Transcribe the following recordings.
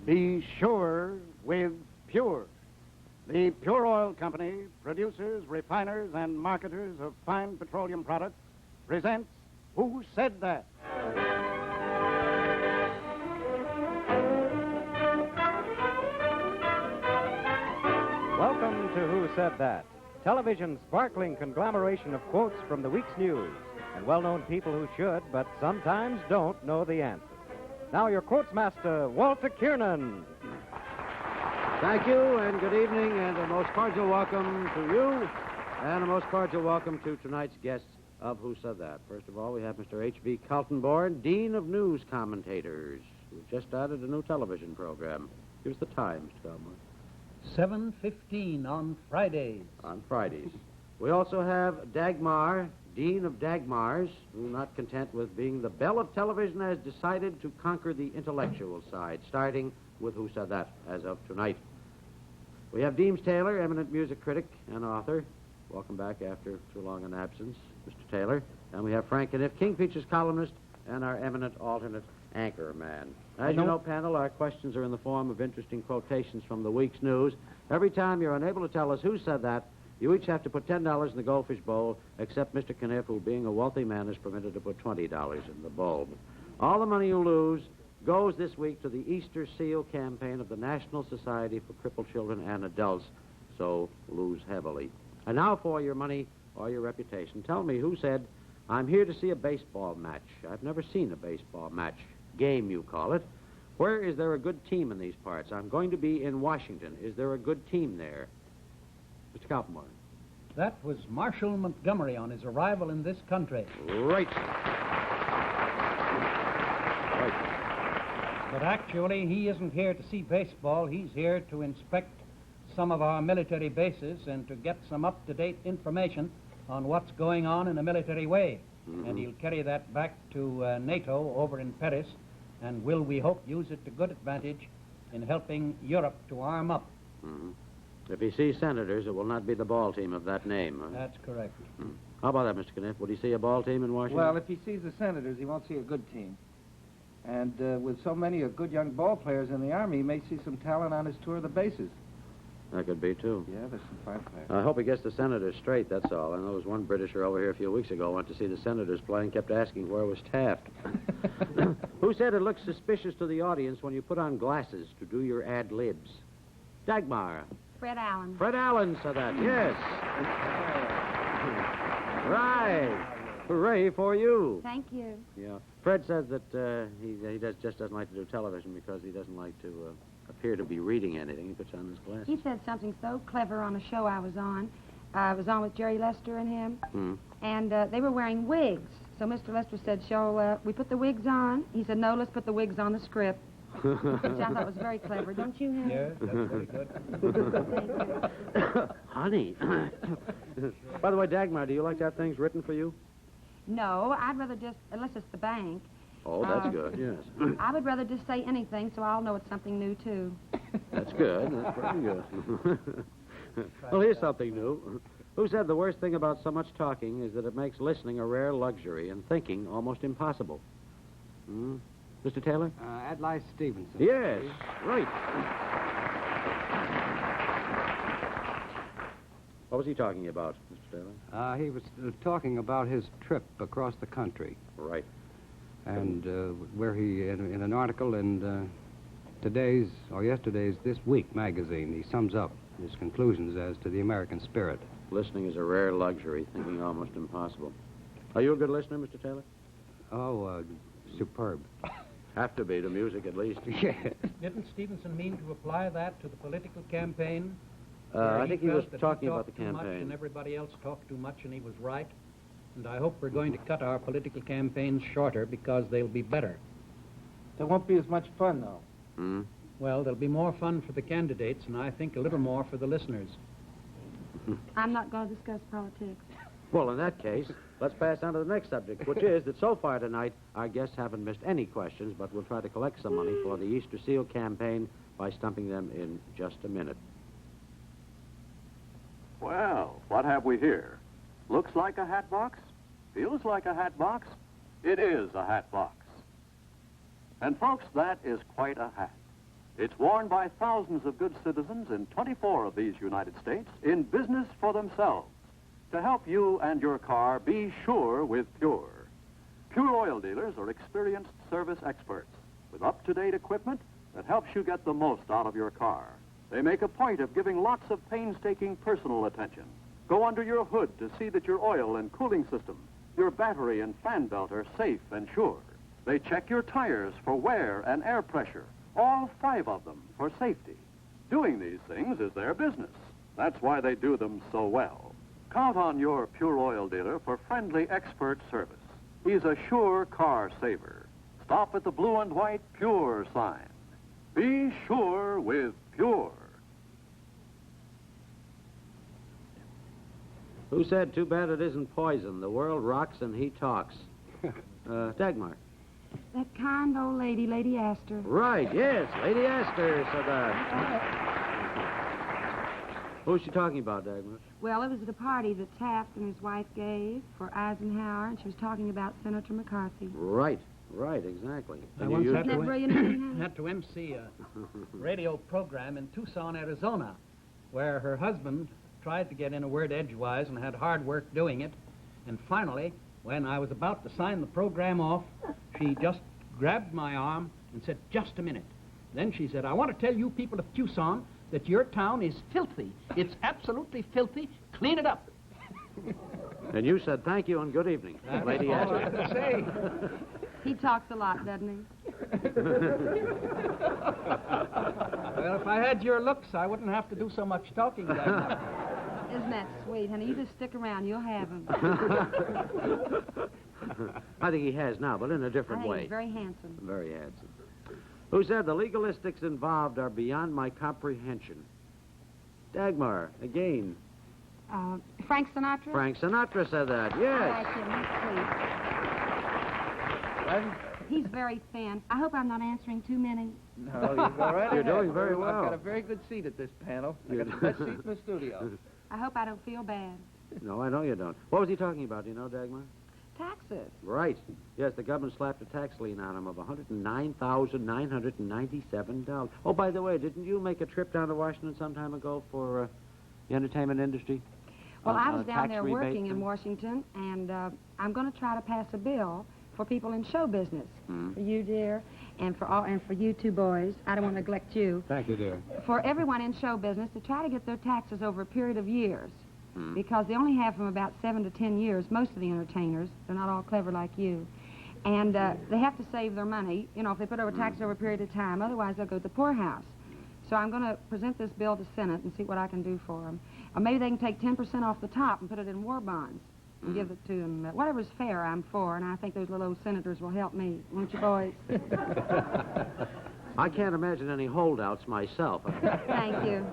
Be sure with Pure. The Pure Oil Company, producers, refiners, and marketers of fine petroleum products, presents Who Said That? Welcome to Who Said That? Television's sparkling conglomeration of quotes from the week's news and well-known people who should, but sometimes don't know the answer. Now your quotes master, Walter Kiernan. Thank you, and good evening, and a most cordial welcome to you, and a most cordial welcome to tonight's guests of Who Said That. First of all, we have Mr. H.B. Kaltenborn, Dean of News Commentators, who just started a new television program. Give us the times, Kaltenborn. 7:15 on Fridays. On Fridays. We also have Dagmar, Dean of Dagmars, who, not content with being the belle of television, has decided to conquer the intellectual side, starting with Who Said That as of tonight. We have Deems Taylor, eminent music critic and author. Welcome back after too long an absence, Mr. Taylor. And we have Frank Kniff, King Features columnist, and our eminent alternate anchor man. As you know, panel, our questions are in the form of interesting quotations from the week's news. Every time you're unable to tell us who said that, you each have to put $10 in the goldfish bowl, except Mr. Kniff, who, being a wealthy man, is permitted to put $20 in the bowl. All the money you lose goes this week to the Easter Seal campaign of the National Society for Crippled Children and Adults, so lose heavily. And now for your money or your reputation. Tell me, who said, "I'm here to see a baseball match. I've never seen a baseball match. Game, you call it. Where is there a good team in these parts? I'm going to be in Washington. Is there a good team there?" Mr. Kaltenborn. That was Marshall Montgomery on his arrival in this country. Right. But actually, he isn't here to see baseball. He's here to inspect some of our military bases and to get some up-to-date information on what's going on in a military way. Mm-hmm. And he'll carry that back to NATO over in Paris, and will, we hope, use it to good advantage in helping Europe to arm up. Mm-hmm. If he sees senators, it will not be the ball team of that name. Huh? That's correct. How about that, Mr. Kniff? Would he see a ball team in Washington? Well, if he sees the Senators, he won't see a good team. And with so many good young ball players in the Army, he may see some talent on his tour of the bases. That could be, too. Yeah, there's some fine players. I hope he gets the Senators straight, that's all. I know there was one Britisher over here a few weeks ago went to see the Senators play and kept asking where was Taft. Who said it looks suspicious to the audience when you put on glasses to do your ad-libs? Dagmar. Fred Allen. Fred Allen said that, yes. Right. Hooray for you. Thank you. Yeah. Fred says that he just doesn't like to do television because he doesn't like to appear to be reading anything. He puts on his glasses. He said something so clever on a show I was on. I was on with Jerry Lester and him. And they were wearing wigs. So Mr. Lester said, shall we put the wigs on? He said, no, let's put the wigs on the script. Which I thought was very clever. Don't you, Henry? Yeah, that's very good. Honey. By the way, Dagmar, do you like to have things written for you? No, I'd rather just, unless it's the bank. Oh, that's good, yes. I would rather just say anything so I'll know it's something new, too. That's good. That's pretty good. Well, here's something new. Who said the worst thing about so much talking is that it makes listening a rare luxury and thinking almost impossible? Mr. Taylor? Adlai Stevenson. Yes, right. What was he talking about, Mr. Taylor? He was talking about his trip across the country. Right. And where he, in an article in yesterday's This Week magazine, he sums up his conclusions as to the American spirit. Listening is a rare luxury, thinking almost impossible. Are you a good listener, Mr. Taylor? Oh, superb. Have to be, to music at least. Yeah. Didn't Stevenson mean to apply that to the political campaign? I think he was felt that talking he about the talked too much campaign. and everybody else talked too much, and he was right. And I hope we're going to cut our political campaigns shorter because they'll be better. There won't be as much fun, though. Well, there'll be more fun for the candidates, and I think a little more for the listeners. I'm not going to discuss politics. Well, in that case, let's pass on to the next subject, which is that so far tonight, our guests haven't missed any questions, but we'll try to collect some money for the Easter Seal campaign by stumping them in just a minute. Well, what have we here? Looks like a hat box? Feels like a hat box? It is a hat box. And folks, that is quite a hat. It's worn by thousands of good citizens in 24 of these United States in business for themselves to help you and your car be sure with Pure. Pure oil dealers are experienced service experts with up-to-date equipment that helps you get the most out of your car. They make a point of giving lots of painstaking personal attention. Go under your hood to see that your oil and cooling system, your battery and fan belt are safe and sure. They check your tires for wear and air pressure, all 5 of them for safety. Doing these things is their business. That's why they do them so well. Count on your Pure Oil dealer for friendly expert service. He's a sure car saver. Stop at the blue and white Pure sign. Be sure with Pure. Who said, too bad it isn't poison? The world rocks and he talks. Dagmar. That kind old lady, Lady Astor. Right, yes, Lady Astor said that. Who's she talking about, Dagmar? Well, it was at a party that Taft and his wife gave for Eisenhower, and she was talking about Senator McCarthy. Right, exactly. I And once you had Isn't that brilliant, Henry? had to MC a radio program in Tucson, Arizona, where her husband tried to get in a word edgewise and had hard work doing it. And finally, when I was about to sign the program off, she just grabbed my arm and said, "Just a minute." Then she said, "I want to tell you people of Tucson that your town is filthy. It's absolutely filthy. Clean it up." And you said thank you and good evening, Lady That's all I Astor. have to say. He talks a lot, doesn't he? Well, if I had your looks, I wouldn't have to do so much talking. Dagmar. Isn't that sweet, honey? You just stick around. You'll have him. I think he has now, but in a I different think way. he's very handsome. Very handsome. Who said the legalistics involved are beyond my comprehension? Dagmar, again. Frank Sinatra? Frank Sinatra said that, I yes. like him. He's sweet. He's very thin. I hope I'm not answering too many. No, you go right You're ahead. doing very well. I've got a very good seat at this panel. I got the best seat in the studio. I hope I don't feel bad. No, I know you don't. What was he talking about, do you know, Dagmar? Taxes. Right. Yes, the government slapped a tax lien on him of $109,997. Oh, by the way, didn't you make a trip down to Washington some time ago for the entertainment industry? Well, I On was a down tax there rebate working in thing? Washington, and I'm going to try to pass a bill for people in show business. For you, dear, and for you two boys. I don't want to neglect you. Thank you, dear. For everyone in show business to try to get their taxes over a period of years. Because they only have from about 7 to 10 years, most of the entertainers. They're not all clever like you. And they have to save their money, you know, if they put over taxes over a period of time. Otherwise, they'll go to the poorhouse. So I'm going to present this bill to Senate and see what I can do for them. Or maybe they can take 10% off the top and put it in war bonds and give it to them. Whatever's fair, I'm for, and I think those little old senators will help me. Won't you, boys? I can't imagine any holdouts myself. Thank you.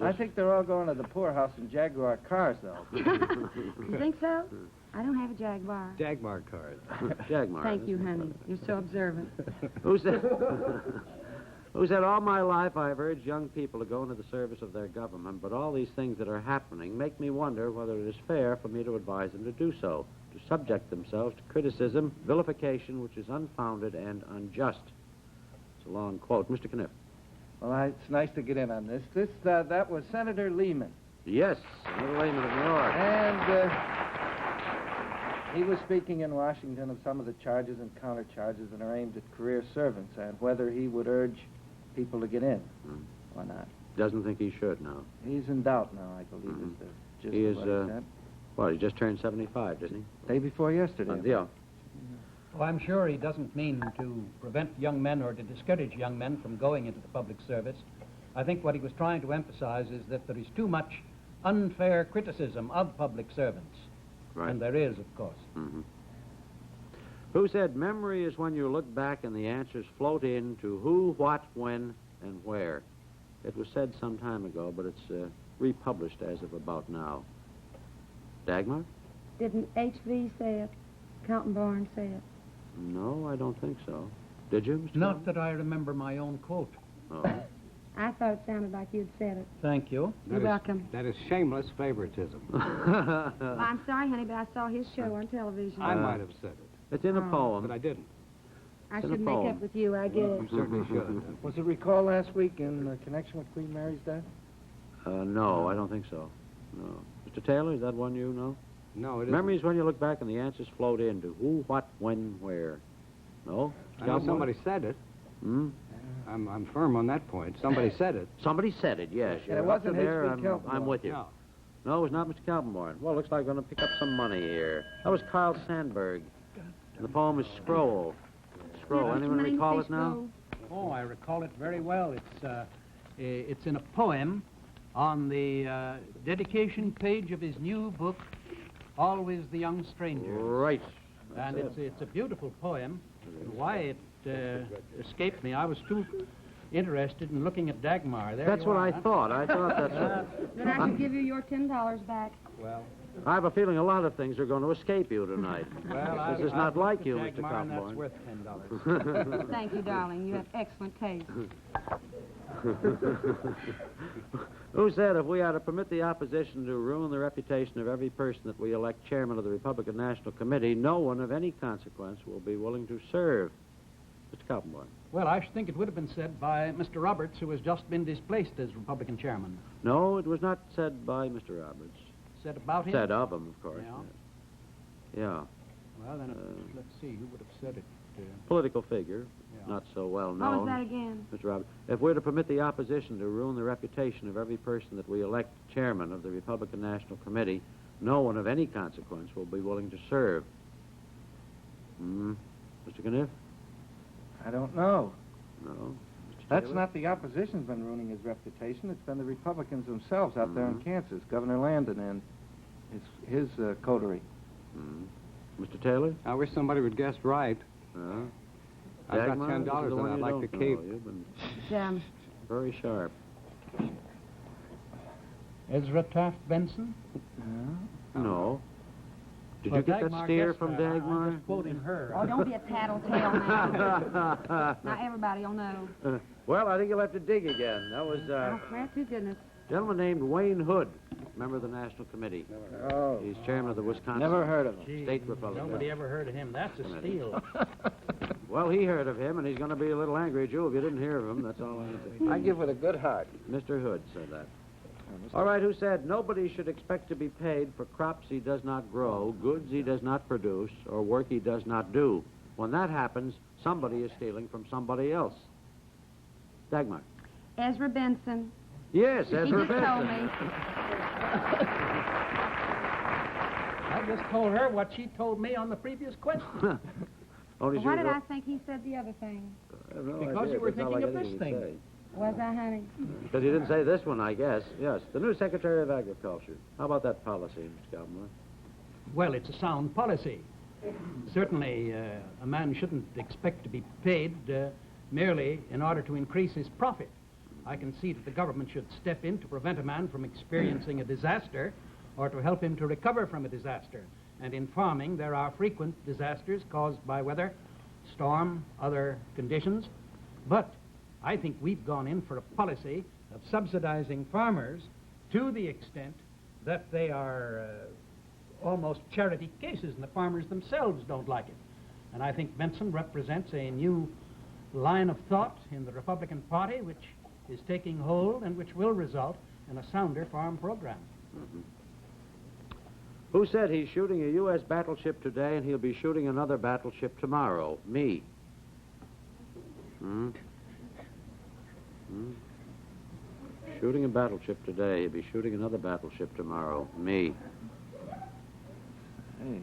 I think they're all going to the poorhouse in Jaguar cars, though. You think so? I don't have a Jaguar. Dagmar card. Dagmar. Thank you, honey. You're so observant. Who said, who said, all my life I've urged young people to go into the service of their government, but all these things that are happening make me wonder whether it is fair for me to advise them to do so, to subject themselves to criticism, vilification, which is unfounded and unjust. It's a long quote. Mr. Kniff. Well, it's nice to get in on this. That was Senator Lehman. Yes, Senator Lehman of New York. And he was speaking in Washington of some of the charges and countercharges that are aimed at career servants and whether he would urge people to get in or not. Doesn't think he should, no. He's in doubt now, I believe, is the gist He of is, what he said. well, he just turned 75, didn't he? Day before yesterday. Yeah. Well, I'm sure he doesn't mean to prevent young men or to discourage young men from going into the public service. I think what he was trying to emphasize is that there is too much unfair criticism of public servants. Right. And there is, of course. Who said memory is when you look back and the answers float in to who, what, when, and where? It was said some time ago, but it's republished as of about now. Dagmar? Didn't H.V. say it? Carlton Barnes say it? No, I don't think so. Did you, Mr. Not that I remember my own quote. Oh. I thought it sounded like you'd said it. Thank you. You're welcome. That is shameless favoritism. Well, I'm sorry, honey, but I saw his show on television. I might have said it, It's in a Oh. poem. but I didn't. I It's in a should make poem. up with you, I guess. You certainly should. Was it recalled last week in connection with Queen Mary's death? No, I don't think so. No. Mr. Taylor, is that one you know? No, it isn't. Memories when you look back and the answers float into who, what, when, where. No? I know somebody said it. Hmm? I'm firm on that point. Somebody said it. Somebody said it, yes. Yeah, it You're wasn't up to there. H.B. I'm Keltenborn. with you. No. No, it was not Mr. Kaltenborn. Well, looks like we're going to pick up some money here. That was Carl Sandburg. The poem is Scroll. Scroll. Yeah, Anyone Mr. recall Manning, it now? please Oh, I recall it very well. It's in a poem on the dedication page of his new book, Always the Young Stranger. Right. And it's a beautiful poem. And why it escaped me, I was too interested in looking at Dagmar. There That's you what are, I huh? thought. I thought that's what... go. Then I should give you your $10 back. Well, I have a feeling a lot of things are going to escape you tonight. well, This is I not looked like at you, Mr. Dagmar, and that's Kaltenborn. worth $10. Thank you, darling. You have excellent taste. Who said if we are to permit the opposition to ruin the reputation of every person that we elect chairman of the Republican National Committee, no one of any consequence will be willing to serve? Mr. Kaltenborn. Well, I should think it would have been said by Mr. Roberts, who has just been displaced as Republican chairman. No, it was not said by Mr. Roberts. Said about him? Said of him, of course. Yeah. Yeah. Well, then, let's see, who would have said it? Political figure, Yeah. not so well What known. was that again? Mr. Roberts, if we're to permit the opposition to ruin the reputation of every person that we elect chairman of the Republican National Committee, no one of any consequence will be willing to serve. Mr. Kniff? I don't know. No. Mr. That's Taylor? not the opposition's been ruining his reputation. It's been the Republicans themselves out there in Kansas. Governor Landon and his coterie. Mr. Taylor? I wish somebody would guess right. I've got Dagmar, $10 this is the that one I'd you like don't to know. keep. You've been It's, very sharp. Ezra Taft Benson? No. Did Well, you get Dagmar that steer guessed from that. I'm Dagmar? just quoting her. oh, don't be a tattletale now. Now everybody will know. Well, I think you'll have to dig again. That was Oh, well, too goodness. a gentleman named Wayne Hood, member of the National Committee. Oh. He's chairman of the Wisconsin Never heard of him. Gee, State Republican. Nobody ever heard of him. That's a steal. Well, he heard of him, and he's going to be a little angry at you if you didn't hear of him. That's all I can say. I give with a good heart. Mr. Hood said that. All right, who said nobody should expect to be paid for crops he does not grow, goods he does not produce, or work he does not do. When that happens, somebody is stealing from somebody else. Dagmar. Ezra Benson. Yes, He Ezra just told Benson. me. I just told her what she told me on the previous question. Only Well, why she did was- I think he said the other thing? I have no Because idea. you were That's all thinking I of got this anything to thing. say. Was I, honey? Because he didn't say this one, I guess. Yes, the new Secretary of Agriculture. How about that policy, Mr. Kaltenborn? Well, it's a sound policy. Certainly, a man shouldn't expect to be paid merely in order to increase his profit. I can see that the government should step in to prevent a man from experiencing a disaster or to help him to recover from a disaster. And in farming, there are frequent disasters caused by weather, storm, other conditions. But I think we've gone in for a policy of subsidizing farmers to the extent that they are almost charity cases, and the farmers themselves don't like it. And I think Benson represents a new line of thought in the Republican Party which is taking hold and which will result in a sounder farm program. Who said he's shooting a U.S. battleship today and he'll be shooting another battleship tomorrow? Me. Shooting a battleship today, he'll be shooting another battleship tomorrow. Me. Hey.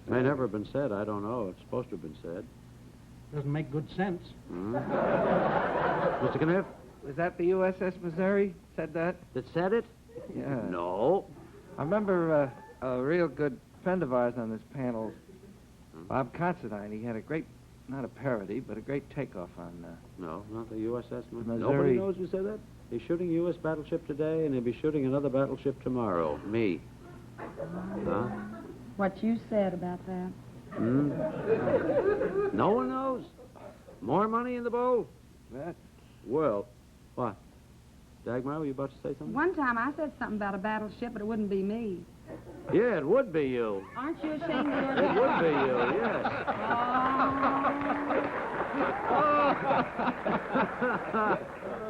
May never have been said. I don't know. It's supposed to have been said. Doesn't make good sense. Mr. Kniff, Was that the USS Missouri said that? that said it? Yeah. No. I remember a real good friend of ours on this panel, Bob Considine. He had a great, not a parody, but a great takeoff on... No, not the USS Missouri. Missouri. Nobody knows who said that? He's shooting a U.S. battleship today, and he'll be shooting another battleship tomorrow. Me. Huh? What you said about that. No one knows. More money in the bowl? that. Well, what? Dagmar, were you about to say something? One time I said something about a battleship, but it wouldn't be me. Yeah, it would be you. Aren't you ashamed of It yourself? would be you, yes.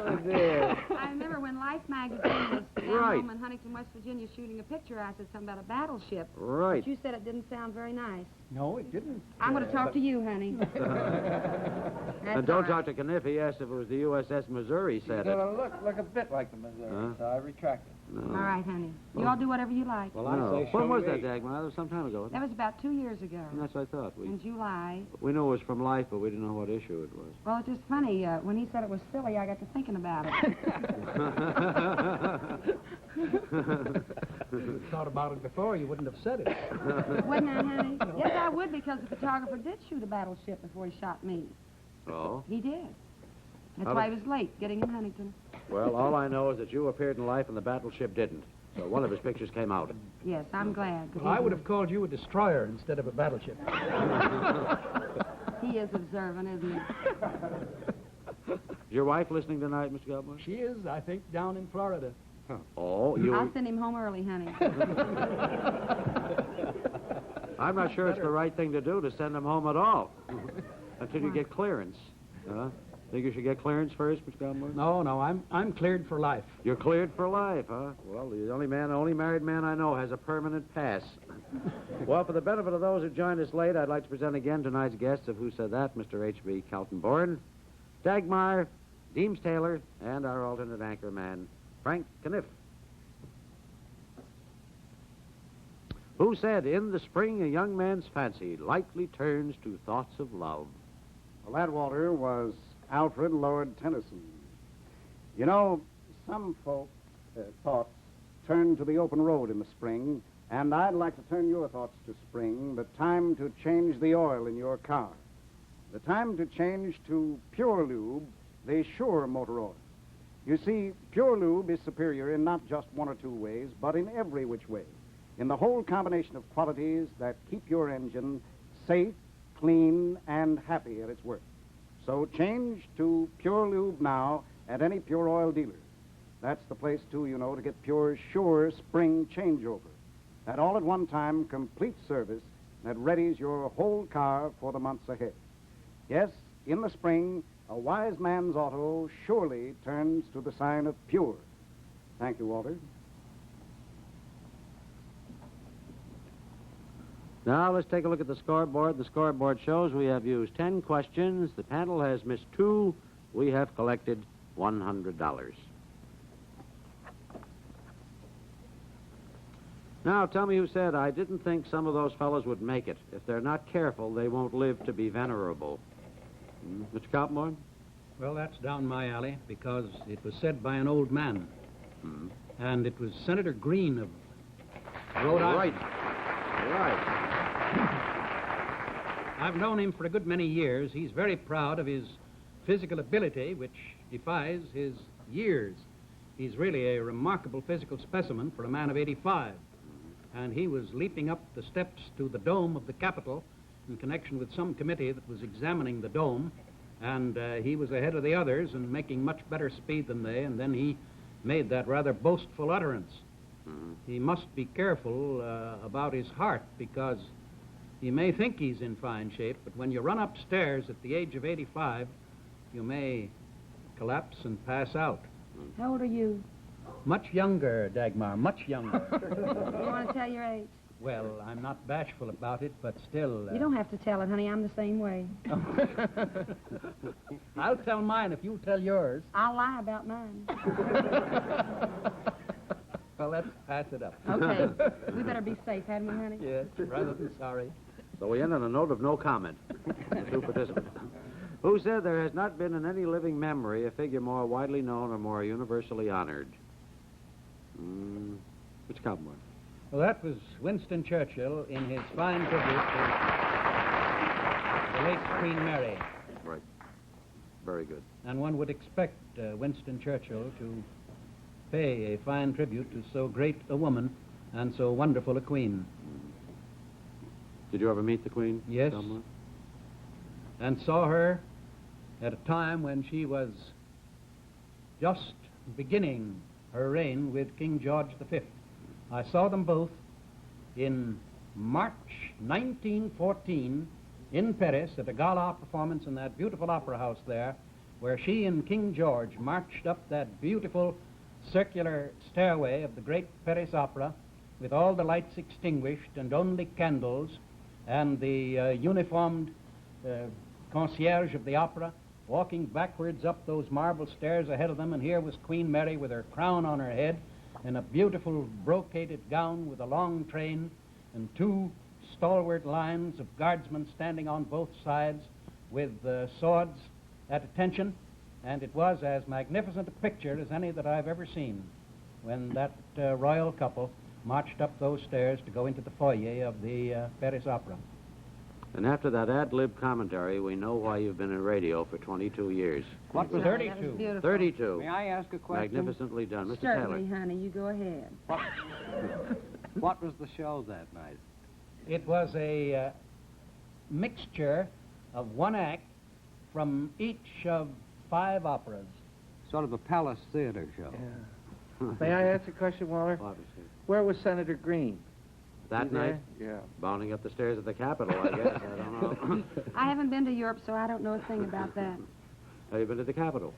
Oh, dear. I remember when Life magazine was down Right. home in Huntington, West Virginia, shooting a picture, I said something about a battleship. Right. But you said it didn't sound very nice. No, it didn't. I'm going to talk to you, honey. And don't talk to Kniff. He asked if it was the USS Missouri said it. Well, look a bit like the Missouri, so I retract it. All right, honey. You all do whatever you like. Well, I No. say, When show was me. that, Dagmar? That was some time ago. That was about 2 years ago. That's what I thought. In July. We knew it was from Life, but we didn't know what issue it was. Well, it's just funny. When he said it was silly, I got to thinking about it. If you thought about it before, you wouldn't have said it. Wouldn't I, honey? Yes, I would, because the photographer did shoot a battleship before he shot me. Oh? He did. That's How why did- he was late getting in Huntington. Well, all I know is that you appeared in Life and the battleship didn't. So one of his pictures came out. Yes, I'm glad. 'cause Well, I he- would have called you a destroyer instead of a battleship. He is observant, isn't he? Is your wife listening tonight, Mr. Gilmore? She is, I think, down in Florida. Oh, you... I'll send him home early, honey. I'm not sure it's the right thing to do to send him home at all until you get clearance. Think you should get clearance first, Mr. Gilmore? No, I'm cleared for life. You're cleared for life, huh? Well, the only married man I know has a permanent pass. Well, for the benefit of those who joined us late, I'd like to present again tonight's guests of Who Said That, Mr. H.B. Kaltenborn, Dagmar, Deems Taylor, and our alternate anchor man, Frank Kniff. Who said, in the spring, a young man's fancy lightly turns to thoughts of love. Well, that, Walter, was Alfred Lord Tennyson. You know, some folk thoughts turn to the open road in the spring, and I'd like to turn your thoughts to spring, the time to change the oil in your car. The time to change to Pure Lube, the Sure motor oil. You see, Pure Lube is superior in not just one or two ways, but in every which way. In the whole combination of qualities that keep your engine safe, clean, and happy at its work. So change to Pure Lube now at any Pure Oil dealer. That's the place, too, you know, to get Pure's Sure spring changeover. That all at one time complete service that readies your whole car for the months ahead. Yes, in the spring, a wise man's auto surely turns to the sign of Pure. Thank you, Walter. Now, let's take a look at the scoreboard. The scoreboard shows we have used 10 questions. The panel has missed 2. We have collected $100. Now, tell me who said, I didn't think some of those fellows would make it. If they're not careful, they won't live to be venerable. Mr. Kaltenborn? Well, that's down my alley because it was said by an old man. And it was Senator Green of Rhode Island. Right. I've known him for a good many years. He's very proud of his physical ability, which defies his years. He's really a remarkable physical specimen for a man of 85. And he was leaping up the steps to the dome of the Capitol in connection with some committee that was examining the dome. And he was ahead of the others and making much better speed than they. And then he made that rather boastful utterance. He must be careful about his heart because he may think he's in fine shape, but when you run upstairs at the age of 85, you may collapse and pass out. How old are you? Much younger, Dagmar, much younger. You want to tell your age? Well, I'm not bashful about it, but still... You don't have to tell it, honey. I'm the same way. I'll tell mine if you tell yours. I'll lie about mine. Well, let's pass it up. Okay. We better be safe, hadn't we, honey? Yes, rather than sorry. So we end on a note of no comment. The 2 participants. Who said there has not been in any living memory a figure more widely known or more universally honored? Mr. Kaltenborn. Well, that was Winston Churchill in his fine tribute to the late Queen Mary. Right. Very good. And one would expect Winston Churchill to pay a fine tribute to so great a woman and so wonderful a queen. Did you ever meet the Queen? Yes. Kaltenborn? And saw her at a time when she was just beginning her reign with King George V. I saw them both in March 1914 in Paris at a gala performance in that beautiful opera house there, where she and King George marched up that beautiful circular stairway of the great Paris Opera with all the lights extinguished and only candles, and the uniformed concierge of the opera walking backwards up those marble stairs ahead of them, and here was Queen Mary with her crown on her head in a beautiful brocaded gown with a long train and two stalwart lines of guardsmen standing on both sides with swords at attention, and it was as magnificent a picture as any that I've ever seen when that royal couple marched up those stairs to go into the foyer of the Paris Opera. And after that ad-lib commentary, we know why you've been in radio for 22 years. What was 32? That was beautiful. 32. May I ask a question? Magnificently done. Mr. Certainly, Taylor. honey. You go ahead. What was the show that night? It was a mixture of one act from each of 5 operas. Sort of a palace theater show. Yeah. May I ask a question, Waller? Obviously. Where was Senator Green? That You there? night? Yeah. Bounding up the stairs of the Capitol, I guess. I don't know. I haven't been to Europe, so I don't know a thing about that. Have you been to the Capitol?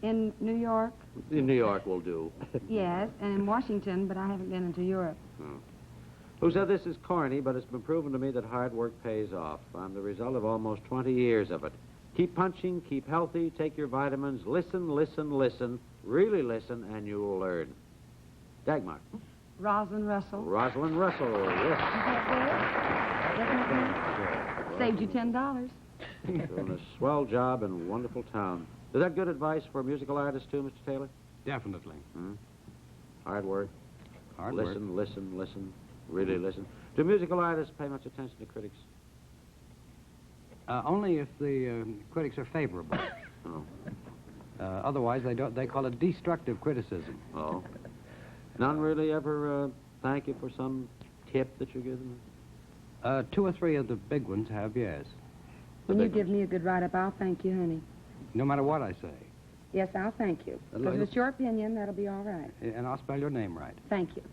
In New York, In New York will do. yes, and in Washington, but I haven't been into Europe. Who said this is corny, but it's been proven to me that hard work pays off. I'm the result of almost 20 years of it. Keep punching, keep healthy, take your vitamins, listen, listen, listen, really listen, and you'll learn. Dagmar. Rosalind Russell. Rosalind Russell, yes. Saved you $10. Doing a swell job in a wonderful town. Is that good advice for musical artists, too, Mr. Taylor? Definitely. Hard work. Hard work. Listen, listen, listen. Really listen. Do musical artists pay much attention to critics? Only if the critics are favorable. Oh. Otherwise, they don't. They call it destructive criticism. Oh. None really ever thank you for some tip that you give them? 2 or 3 of the big ones have, yes. When you give me a good write-up, I'll thank you, honey. No matter what I say. Yes, I'll thank you. Because if it's your opinion, that'll be all right. And I'll spell your name right. Thank you.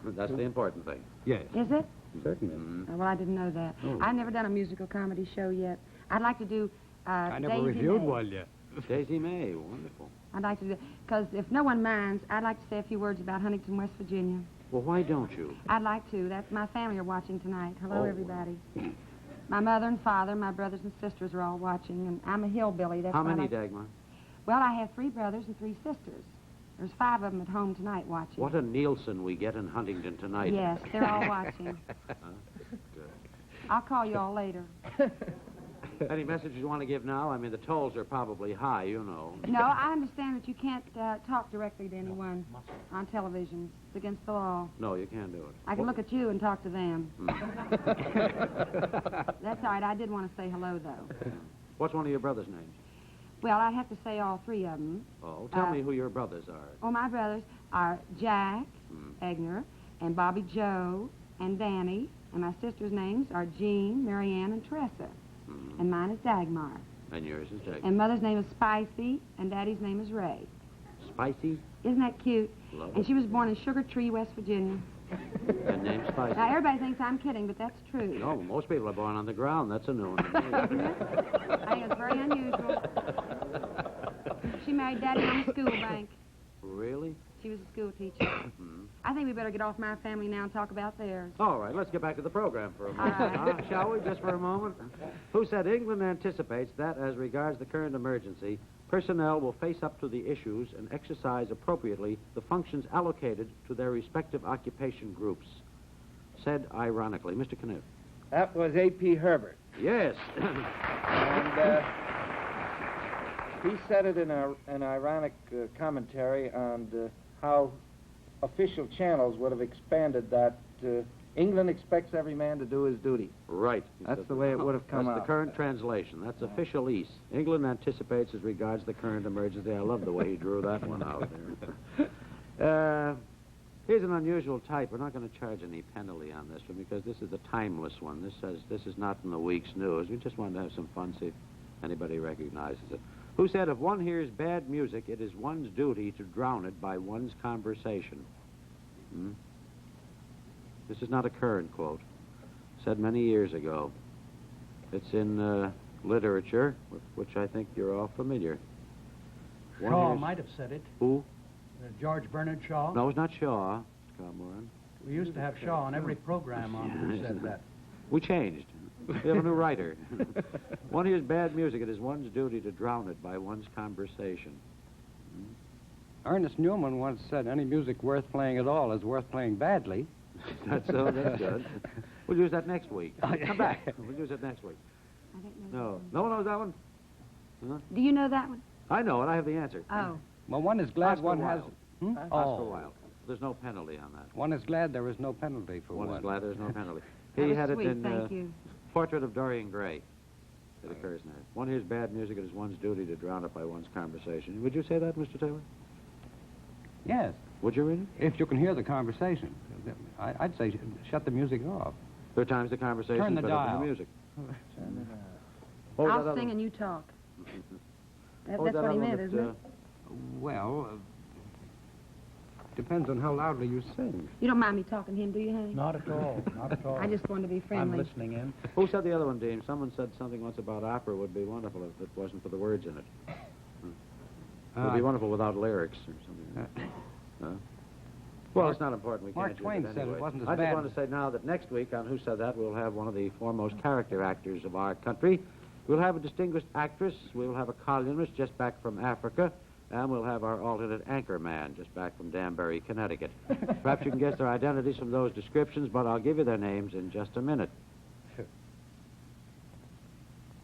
That's the important thing. Yes. Is it? Certainly. Oh, well, I didn't know that. I've never done a musical comedy show yet. I'd like to do I never Daisy reviewed May. one yet. Daisy May, wonderful. I'd like to do because if no one minds, I'd like to say a few words about Huntington, West Virginia. Well, why don't you? I'd like to. That's my family are watching tonight. Hello, Oh. everybody. My mother and father, my brothers and sisters are all watching, and I'm a hillbilly. That's How why I many, like- Dagmar? Well, I have 3 brothers and 3 sisters. There's 5 of them at home tonight watching. What a Nielsen we get in Huntington tonight. Yes, they're all watching. I'll call you all later. Any messages you want to give now? I mean, the tolls are probably high, you know. No, I understand that you can't talk directly to anyone on television. It's against the law. No, you can't do it. I can look at you and talk to them. That's all right. I did want to say hello, though. What's one of your brothers' names? Well, I'd have to say all 3 of them. Oh, tell me who your brothers are. Oh, my brothers are Jack Egner and Bobby Joe and Danny, and my sisters' names are Jean, Marianne, and Teresa. And mine is Dagmar. And yours is Jack. And Mother's name is Spicy, and Daddy's name is Ray. Spicy? Isn't that cute? Love And it. she was born in Sugar Tree, West Virginia. And name's Spicy. Now, everybody thinks I'm kidding, but that's true. No, most people are born on the ground. That's a new one. I think it's very unusual. She married Daddy on the school bank. Really? She was a school teacher. I think we better get off my family now and talk about theirs. All right, let's get back to the program for a moment, All right. huh? Shall we, just for a moment? Who said England anticipates that, as regards the current emergency, personnel will face up to the issues and exercise appropriately the functions allocated to their respective occupation groups? Said ironically. Mr. Kniff. That was A.P. Herbert. Yes. And he said it in an ironic commentary on how official channels would have expanded that England expects every man to do his duty. Right. That's the way it would have come That's out. the current translation. That's officialese. England anticipates as regards the current emergency. I love the way he drew that one out there. Here's an unusual type. We're not going to charge any penalty on this one because this is a timeless one. This is not in the week's news. We just wanted to have some fun, see if anybody recognizes it. Who said, if one hears bad music, it is one's duty to drown it by one's conversation? This is not a current quote. Said many years ago. It's in literature, with which I think you're all familiar. One Shaw here's- might have said it. Who? George Bernard Shaw. No, it's not Shaw, Mr. Calmoran. We used to have Shaw on every program on Who Said That. We changed. We have a new writer. One hears bad music. It is one's duty to drown it by one's conversation. Ernest Newman once said any music worth playing at all is worth playing badly. That's so. That's good. We'll use that next week. Come back. We'll use it next week. I don't know. No. No one knows that one? Huh? Do you know that one? I know it. I have the answer. Oh. Well, one is glad Oscar one Wilde. has... Hmm? Oscar Wilde. There's no penalty on that. One is glad there is no penalty for One one. is glad there's no penalty. That He was had sweet, it in thank you. Portrait of Dorian Gray. It occurs in there. One hears bad music. It is one's duty to drown it by one's conversation. Would you say that, Mr. Taylor? Yes, Would you really? if you can hear the conversation. I'd say shut the music off. There are times the conversation Turn the is better than dial. the music. What was that I'll other sing one? and you talk. What was That's that what he other one meant, that, isn't it? Well, depends on how loudly you sing. You don't mind me talking to him, do you, honey? Not at all. Not at all. I just wanted to be I'm friendly. listening in. Who said the other one, Dean? Someone said something once about opera would be wonderful if it wasn't for the words in it. It would be wonderful without lyrics or something. Huh? Well, it's not important. We Mark can't use Twain it said it anyway. wasn't as I bad. just want to say now that next week on Who Said That, we'll have one of the foremost character actors of our country. We'll have a distinguished actress. We'll have a columnist just back from Africa. And we'll have our alternate anchor man just back from Danbury, Connecticut. Perhaps you can guess their identities from those descriptions, but I'll give you their names in just a minute.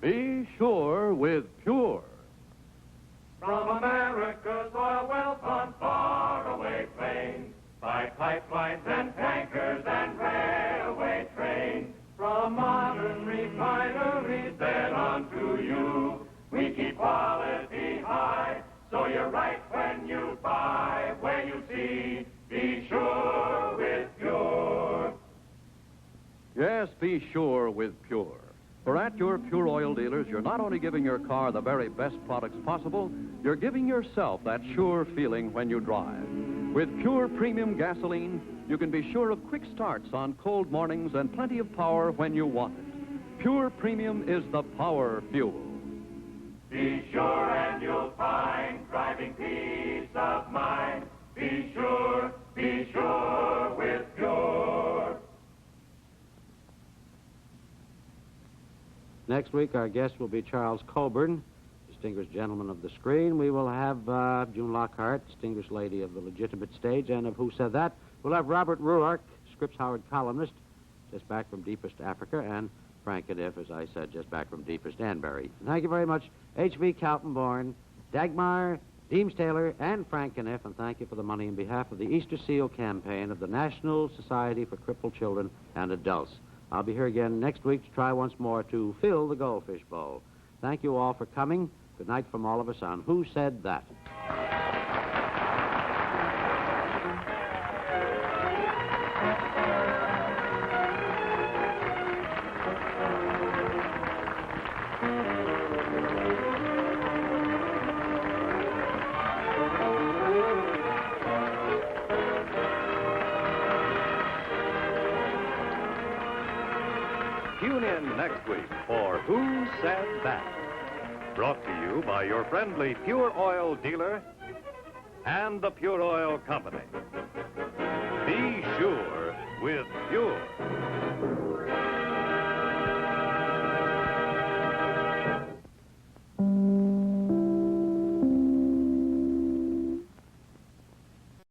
Be sure with Pure. From America's oil wells on faraway plains, by pipelines and tankers and railway trains, from modern refineries then on to you, we keep quality high, so you're right when you buy, when you see, be sure with Pure. Yes, be sure with Pure. For at your Pure Oil dealers, you're not only giving your car the very best products possible, you're giving yourself that sure feeling when you drive. With Pure Premium Gasoline, you can be sure of quick starts on cold mornings and plenty of power when you want it. Pure Premium is the power fuel. Be sure and you'll find driving peace of mind. Be sure with Pure. Next week, our guest will be Charles Coburn, distinguished gentleman of the screen. We will have June Lockhart, distinguished lady of the legitimate stage, and of Who Said That. We'll have Robert Ruark, Scripps Howard columnist, just back from deepest Africa, and Frank and If, as I said, just back from deepest Danbury. Thank you very much, H.V. Kaltenborn, Dagmar, Deems Taylor, and Frank and If, and thank you for the money in behalf of the Easter Seal campaign of the National Society for Crippled Children and Adults. I'll be here again next week to try once more to fill the goldfish bowl. Thank you all for coming. Good night from all of us on Who Said That? Tune in next week for Who Said That? Brought to you by your friendly Pure Oil dealer and the Pure Oil Company. Be sure with Pure.